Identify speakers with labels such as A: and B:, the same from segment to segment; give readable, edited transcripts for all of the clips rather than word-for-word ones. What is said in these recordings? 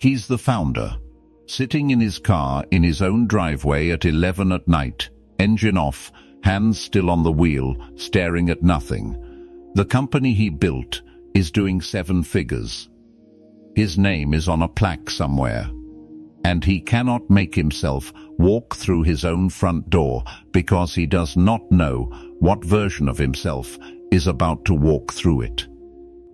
A: He's the founder, sitting in his car in his own driveway at 11 at night, engine off, hands still on the wheel, staring at nothing. The company he built is doing 7 figures. His name is on a plaque somewhere. And he cannot make himself walk through his own front door because he does not know what version of himself is about to walk through it.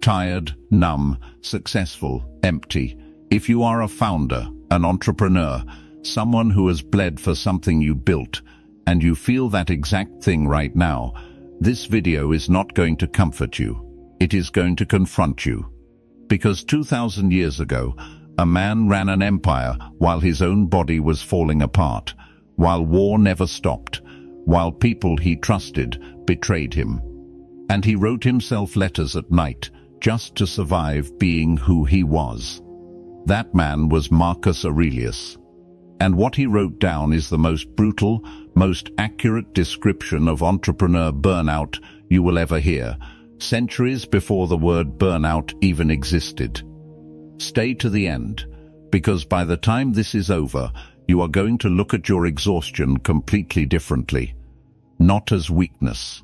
A: Tired, numb, successful, empty. If you are a founder, an entrepreneur, someone who has bled for something you built, and you feel that exact thing right now, this video is not going to comfort you. It is going to confront you. Because 2,000 years ago, a man ran an empire while his own body was falling apart, while war never stopped, while people he trusted betrayed him. And he wrote himself letters at night just to survive being who he was. That man was Marcus Aurelius. And what he wrote down is the most brutal, most accurate description of entrepreneur burnout you will ever hear, centuries before the word burnout even existed. Stay to the end, because by the time this is over, you are going to look at your exhaustion completely differently. Not as weakness,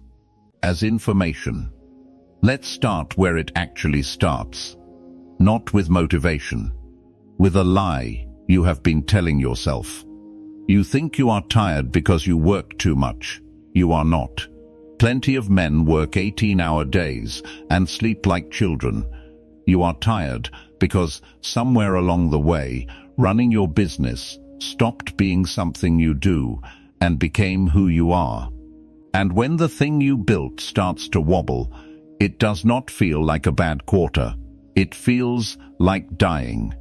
A: as information. Let's start where it actually starts. Not with motivation. With a lie you have been telling yourself. You think you are tired because you work too much. You are not. Plenty of men work 18-hour days and sleep like children. You are tired because somewhere along the way, running your business stopped being something you do and became who you are. And when the thing you built starts to wobble, it does not feel like a bad quarter. It feels like dying.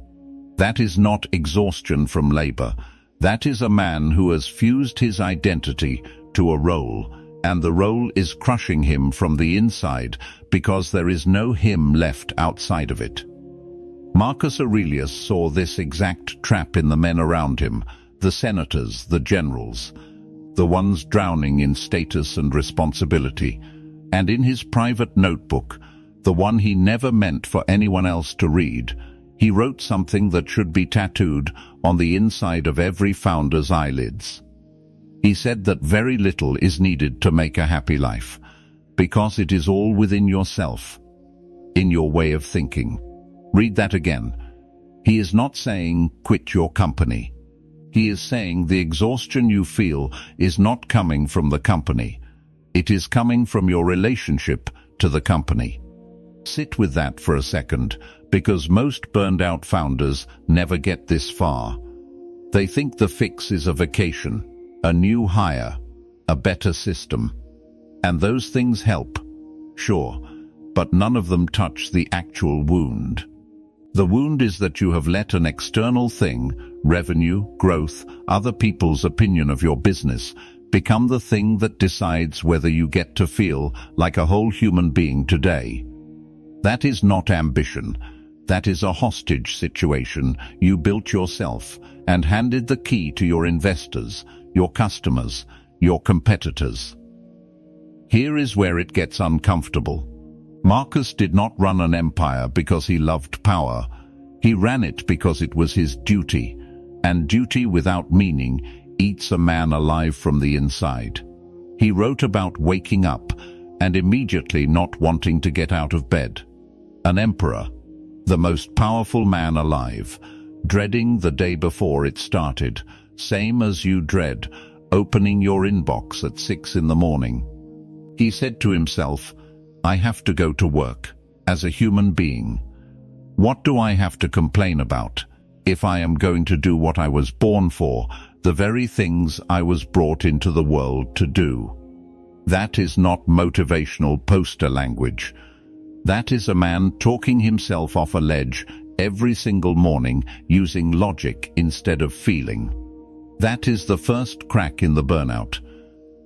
A: That is not exhaustion from labor. That is a man who has fused his identity to a role, and the role is crushing him from the inside because there is no him left outside of it. Marcus Aurelius saw this exact trap in the men around him, the senators, the generals, the ones drowning in status and responsibility, and in his private notebook, the one he never meant for anyone else to read, he wrote something that should be tattooed on the inside of every founder's eyelids. He said that very little is needed to make a happy life, because it is all within yourself, in your way of thinking. Read that again. He is not saying quit your company. He is saying the exhaustion you feel is not coming from the company. It is coming from your relationship to the company. Sit with that for a second, because most burned-out founders never get this far. They think the fix is a vacation, a new hire, a better system. And those things help, sure, but none of them touch the actual wound. The wound is that you have let an external thing, revenue, growth, other people's opinion of your business, become the thing that decides whether you get to feel like a whole human being today. That is not ambition. That is a hostage situation you built yourself and handed the key to your investors, your customers, your competitors. Here is where it gets uncomfortable. Marcus did not run an empire because he loved power. He ran it because it was his duty, and duty without meaning eats a man alive from the inside. He wrote about waking up and immediately not wanting to get out of bed. An emperor, the most powerful man alive, dreading the day before it started, same as you dread opening your inbox at 6 in the morning. He said to himself, I have to go to work, as a human being. What do I have to complain about, if I am going to do what I was born for, the very things I was brought into the world to do? That is not motivational poster language. That is a man talking himself off a ledge every single morning using logic instead of feeling. That is the first crack in the burnout.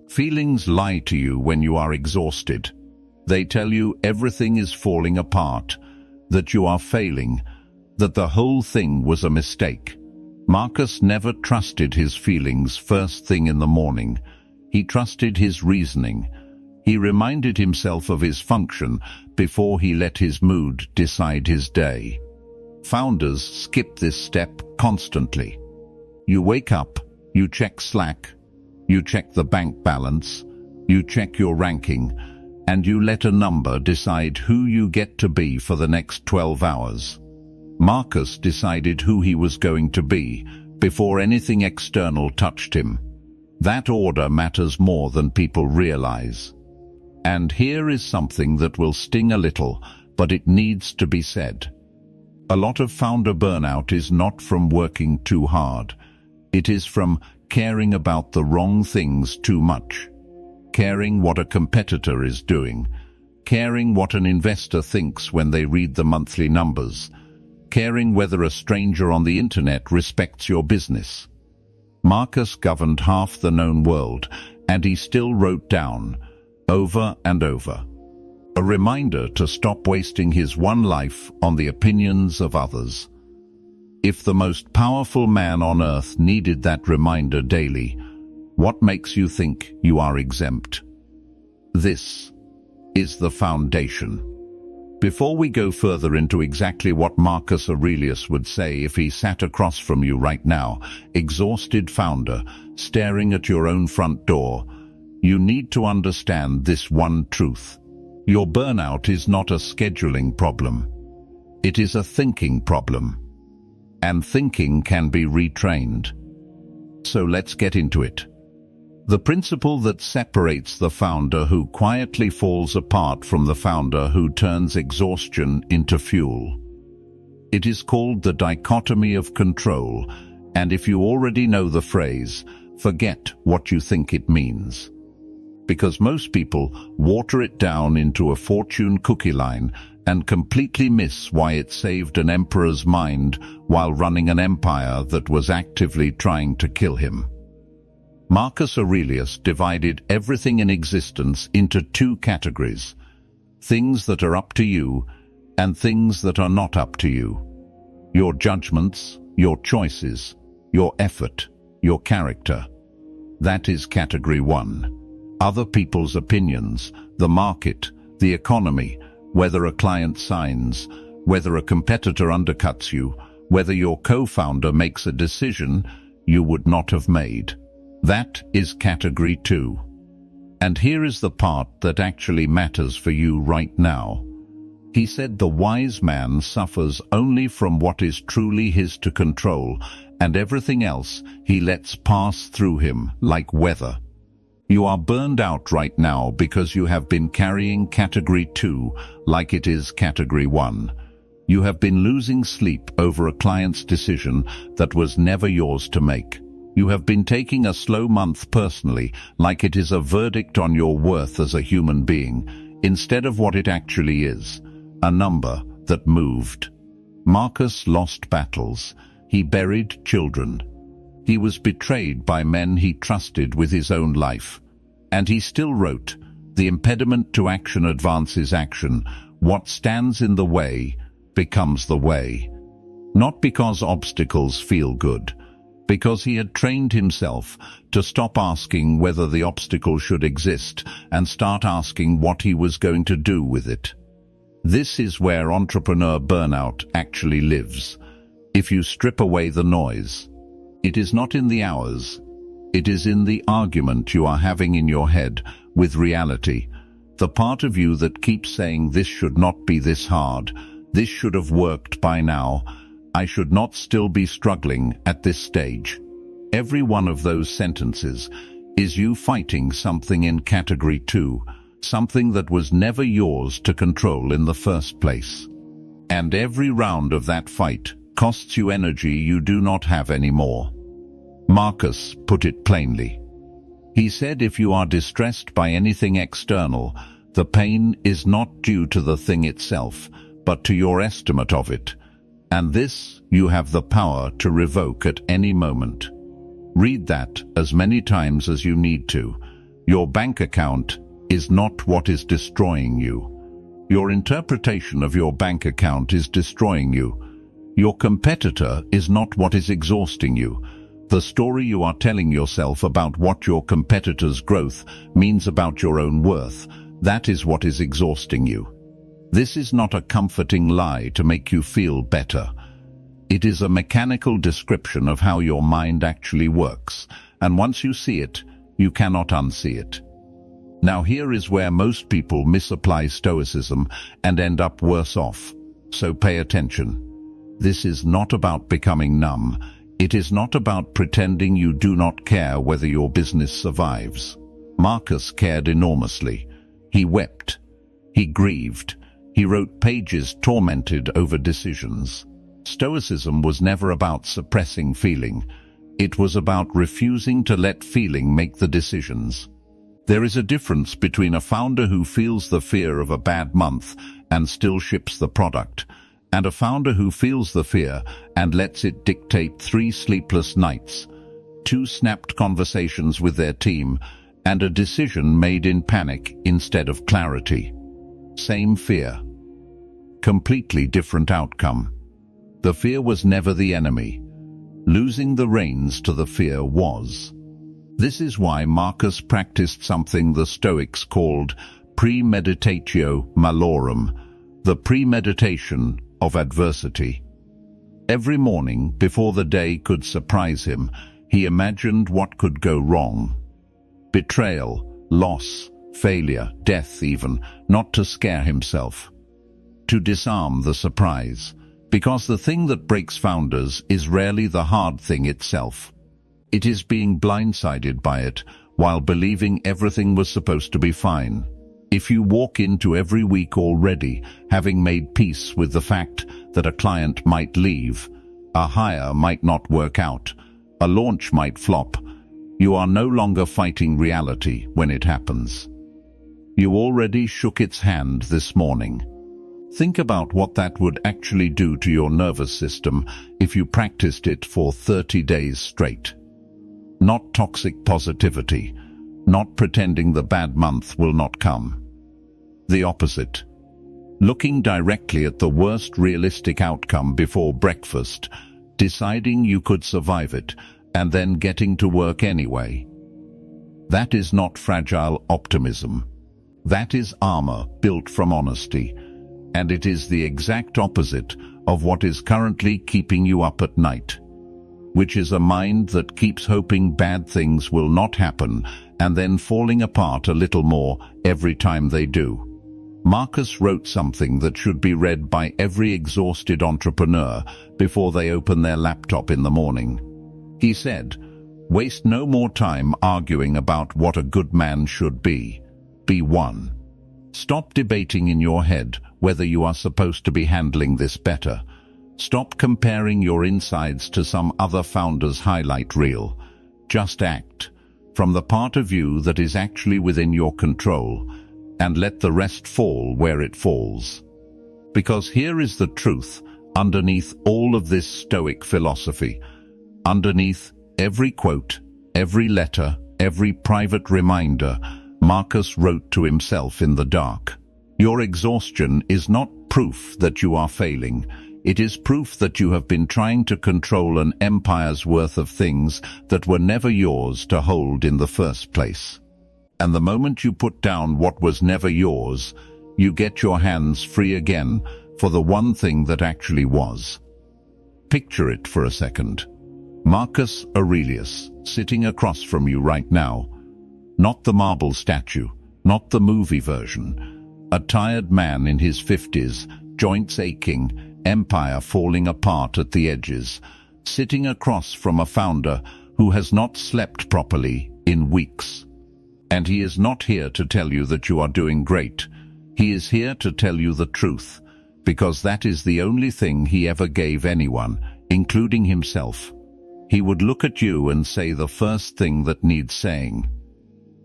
A: Feelings lie to you when you are exhausted. They tell you everything is falling apart, that you are failing, that the whole thing was a mistake. Marcus never trusted his feelings first thing in the morning. He trusted his reasoning. He reminded himself of his function before he let his mood decide his day. Founders skip this step constantly. You wake up, you check Slack, you check the bank balance, you check your ranking, and you let a number decide who you get to be for the next 12 hours. Marcus decided who he was going to be before anything external touched him. That order matters more than people realize. And here is something that will sting a little, but it needs to be said. A lot of founder burnout is not from working too hard. It is from caring about the wrong things too much. Caring what a competitor is doing. Caring what an investor thinks when they read the monthly numbers. Caring whether a stranger on the internet respects your business. Marcus governed half the known world, and he still wrote down, over and over, a reminder to stop wasting his one life on the opinions of others. If the most powerful man on earth needed that reminder daily, what makes you think you are exempt? This is the foundation. Before we go further into exactly what Marcus Aurelius would say if he sat across from you right now, exhausted founder, staring at your own front door, you need to understand this one truth. Your burnout is not a scheduling problem. It is a thinking problem. And thinking can be retrained. So let's get into it. The principle that separates the founder who quietly falls apart from the founder who turns exhaustion into fuel. It is called the dichotomy of control, and if you already know the phrase, forget what you think it means. Because most people water it down into a fortune cookie line and completely miss why it saved an emperor's mind while running an empire that was actively trying to kill him. Marcus Aurelius divided everything in existence into two categories: things that are up to you and things that are not up to you. Your judgments, your choices, your effort, your character. That is category 1. Other people's opinions, the market, the economy, whether a client signs, whether a competitor undercuts you, whether your co-founder makes a decision you would not have made. That is category 2. And here is the part that actually matters for you right now. He said the wise man suffers only from what is truly his to control, and everything else he lets pass through him like weather. You are burned out right now because you have been carrying category 2 like it is category 1. You have been losing sleep over a client's decision that was never yours to make. You have been taking a slow month personally, like it is a verdict on your worth as a human being, instead of what it actually is, a number that moved. Marcus lost battles. He buried children. He was betrayed by men he trusted with his own life. And he still wrote, "The impediment to action advances action. What stands in the way becomes the way." Not because obstacles feel good, because he had trained himself to stop asking whether the obstacle should exist and start asking what he was going to do with it. This is where entrepreneur burnout actually lives. If you strip away the noise, it is not in the hours, it is in the argument you are having in your head with reality, the part of you that keeps saying this should not be this hard, this should have worked by now, I should not still be struggling at this stage. Every one of those sentences is you fighting something in category 2, something that was never yours to control in the first place. And every round of that fight costs you energy you do not have anymore. Marcus put it plainly. He said if you are distressed by anything external, the pain is not due to the thing itself, but to your estimate of it. And this you have the power to revoke at any moment. Read that as many times as you need to. Your bank account is not what is destroying you. Your interpretation of your bank account is destroying you. Your competitor is not what is exhausting you. The story you are telling yourself about what your competitor's growth means about your own worth, that is what is exhausting you. This is not a comforting lie to make you feel better. It is a mechanical description of how your mind actually works, and once you see it, you cannot unsee it. Now here is where most people misapply Stoicism and end up worse off, so pay attention. This is not about becoming numb. It is not about pretending you do not care whether your business survives. Marcus cared enormously. He wept. He grieved. He wrote pages tormented over decisions. Stoicism was never about suppressing feeling. It was about refusing to let feeling make the decisions. There is a difference between a founder who feels the fear of a bad month and still ships the product, and a founder who feels the fear and lets it dictate 3 sleepless nights, 2 snapped conversations with their team, and a decision made in panic instead of clarity. Same fear. Completely different outcome. The fear was never the enemy. Losing the reins to the fear was. This is why Marcus practiced something the Stoics called premeditatio malorum, the premeditation of adversity. Every morning, before the day could surprise him, he imagined what could go wrong. Betrayal, loss, failure, death even, not to scare himself. To disarm the surprise. Because the thing that breaks founders is rarely the hard thing itself. It is being blindsided by it while believing everything was supposed to be fine. If you walk into every week already having made peace with the fact that a client might leave, a hire might not work out, a launch might flop, you are no longer fighting reality when it happens. You already shook its hand this morning. Think about what that would actually do to your nervous system if you practiced it for 30 days straight. Not toxic positivity, not pretending the bad month will not come. The opposite. Looking directly at the worst realistic outcome before breakfast, deciding you could survive it, and then getting to work anyway. That is not fragile optimism. That is armor built from honesty. And it is the exact opposite of what is currently keeping you up at night, which is a mind that keeps hoping bad things will not happen and then falling apart a little more every time they do. Marcus wrote something that should be read by every exhausted entrepreneur before they open their laptop in the morning. He said, "Waste no more time arguing about what a good man should be. Be one. Stop debating in your head whether you are supposed to be handling this better. Stop comparing your insides to some other founder's highlight reel. Just act from the part of you that is actually within your control, and let the rest fall where it falls." Because here is the truth underneath all of this Stoic philosophy. Underneath every quote, every letter, every private reminder, Marcus wrote to himself in the dark. Your exhaustion is not proof that you are failing. It is proof that you have been trying to control an empire's worth of things that were never yours to hold in the first place. And the moment you put down what was never yours, you get your hands free again for the one thing that actually was. Picture it for a second. Marcus Aurelius, sitting across from you right now. Not the marble statue, not the movie version. A tired man in his 50s, joints aching, empire falling apart at the edges, sitting across from a founder who has not slept properly in weeks. And he is not here to tell you that you are doing great. He is here to tell you the truth, because that is the only thing he ever gave anyone, including himself. He would look at you and say the first thing that needs saying.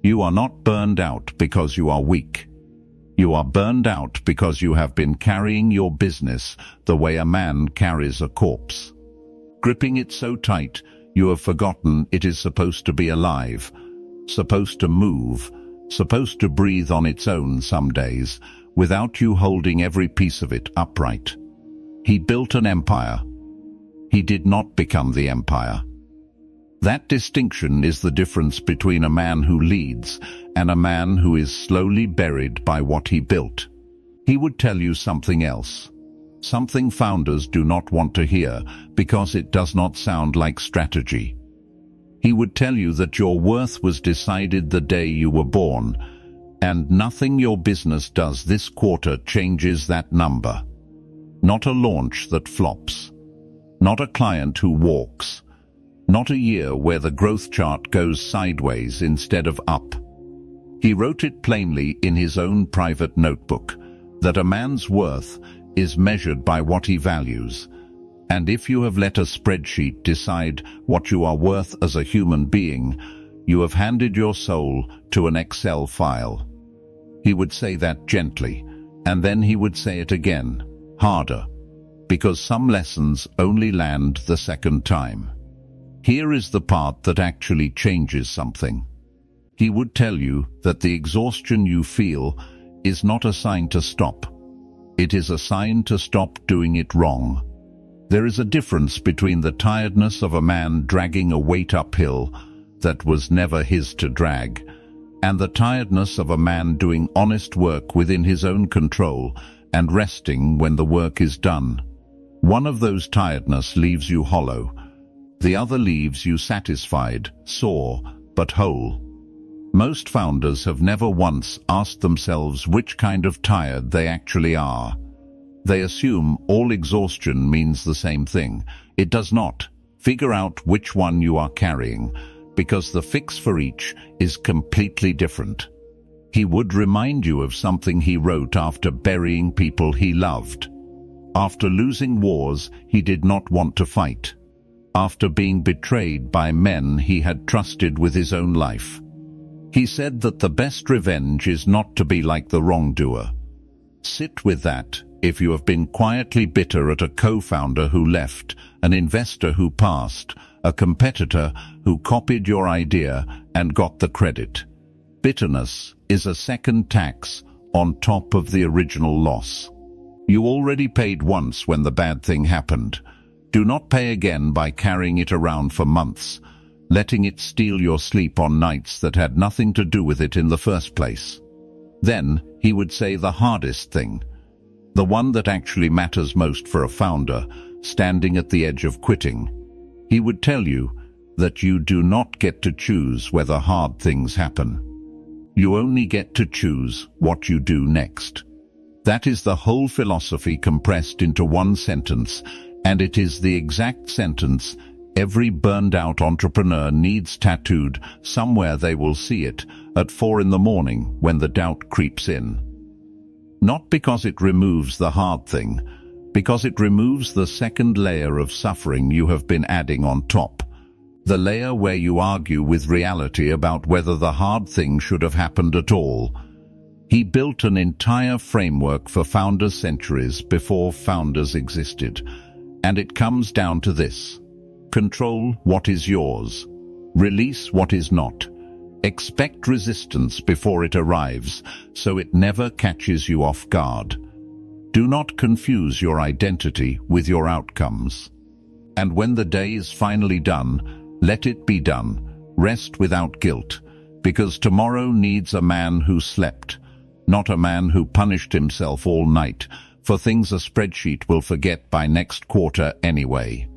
A: You are not burned out because you are weak. You are burned out because you have been carrying your business the way a man carries a corpse. Gripping it so tight, you have forgotten it is supposed to be alive, supposed to move, supposed to breathe on its own some days, without you holding every piece of it upright. He built an empire. He did not become the empire. That distinction is the difference between a man who leads and a man who is slowly buried by what he built. He would tell you something else. Something founders do not want to hear because it does not sound like strategy. He would tell you that your worth was decided the day you were born, and nothing your business does this quarter changes that number. Not a launch that flops. Not a client who walks. Not a year where the growth chart goes sideways instead of up. He wrote it plainly in his own private notebook that a man's worth is measured by what he values. And if you have let a spreadsheet decide what you are worth as a human being, you have handed your soul to an Excel file. He would say that gently, and then he would say it again, harder, because some lessons only land the second time. Here is the part that actually changes something. He would tell you that the exhaustion you feel is not a sign to stop. It is a sign to stop doing it wrong. There is a difference between the tiredness of a man dragging a weight uphill that was never his to drag, and the tiredness of a man doing honest work within his own control and resting when the work is done. One of those tiredness leaves you hollow. The other leaves you satisfied, sore, but whole. Most founders have never once asked themselves which kind of tired they actually are. They assume all exhaustion means the same thing. It does not. Figure out which one you are carrying, because the fix for each is completely different. He would remind you of something he wrote after burying people he loved. After losing wars he did not want to fight. After being betrayed by men he had trusted with his own life. He said that the best revenge is not to be like the wrongdoer. Sit with that. If you have been quietly bitter at a co-founder who left, an investor who passed, a competitor who copied your idea and got the credit. Bitterness is a second tax on top of the original loss. You already paid once when the bad thing happened. Do not pay again by carrying it around for months, letting it steal your sleep on nights that had nothing to do with it in the first place. Then he would say the hardest thing, the one that actually matters most for a founder, standing at the edge of quitting. He would tell you that you do not get to choose whether hard things happen. You only get to choose what you do next. That is the whole philosophy compressed into one sentence, and it is the exact sentence every burned-out entrepreneur needs tattooed somewhere. They will see it at 4 in the morning when the doubt creeps in. Not because it removes the hard thing, because it removes the second layer of suffering you have been adding on top. The layer where you argue with reality about whether the hard thing should have happened at all. He built an entire framework for founders centuries before founders existed. And it comes down to this. Control what is yours. Release what is not. Expect resistance before it arrives, so it never catches you off guard. Do not confuse your identity with your outcomes. And when the day is finally done, let it be done. Rest without guilt, because tomorrow needs a man who slept, not a man who punished himself all night for things a spreadsheet will forget by next quarter anyway.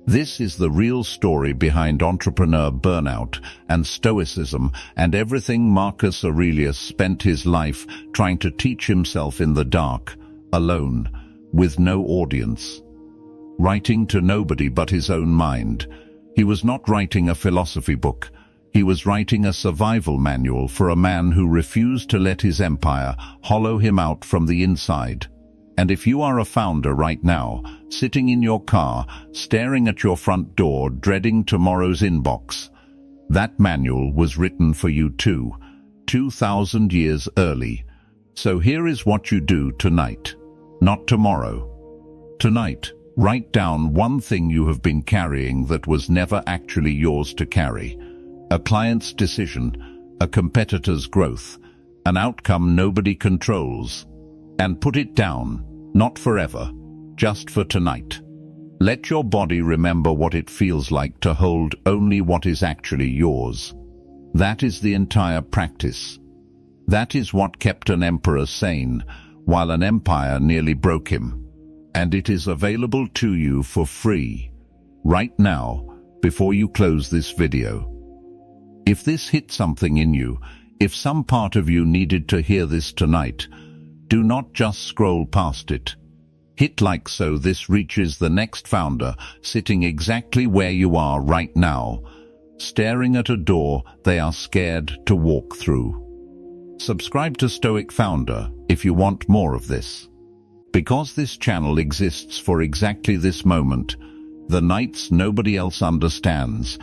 A: This is the real story behind entrepreneur burnout and Stoicism and everything Marcus Aurelius spent his life trying to teach himself in the dark, alone, with no audience. Writing to nobody but his own mind. He was not writing a philosophy book. He was writing a survival manual for a man who refused to let his empire hollow him out from the inside. And if you are a founder right now, sitting in your car, staring at your front door, dreading tomorrow's inbox, that manual was written for you too, 2,000 years early. So here is what you do tonight, not tomorrow. Tonight, write down one thing you have been carrying that was never actually yours to carry. A client's decision, a competitor's growth, an outcome nobody controls. And put it down, not forever, just for tonight. Let your body remember what it feels like to hold only what is actually yours. That is the entire practice. That is what kept an emperor sane, while an empire nearly broke him. and it is available to you for free, right now, before you close this video. If this hit something in you, if some part of you needed to hear this tonight, do not just scroll past it. Hit like so this reaches the next founder sitting exactly where you are right now, staring at a door they are scared to walk through. Subscribe to Stoic Founder if you want more of this. Because this channel exists for exactly this moment, the nights nobody else understands,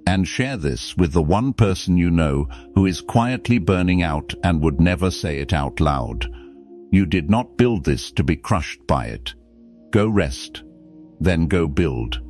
A: and share this with the one person you know who is quietly burning out and would never say it out loud. You did not build this to be crushed by it. Go rest, then go build.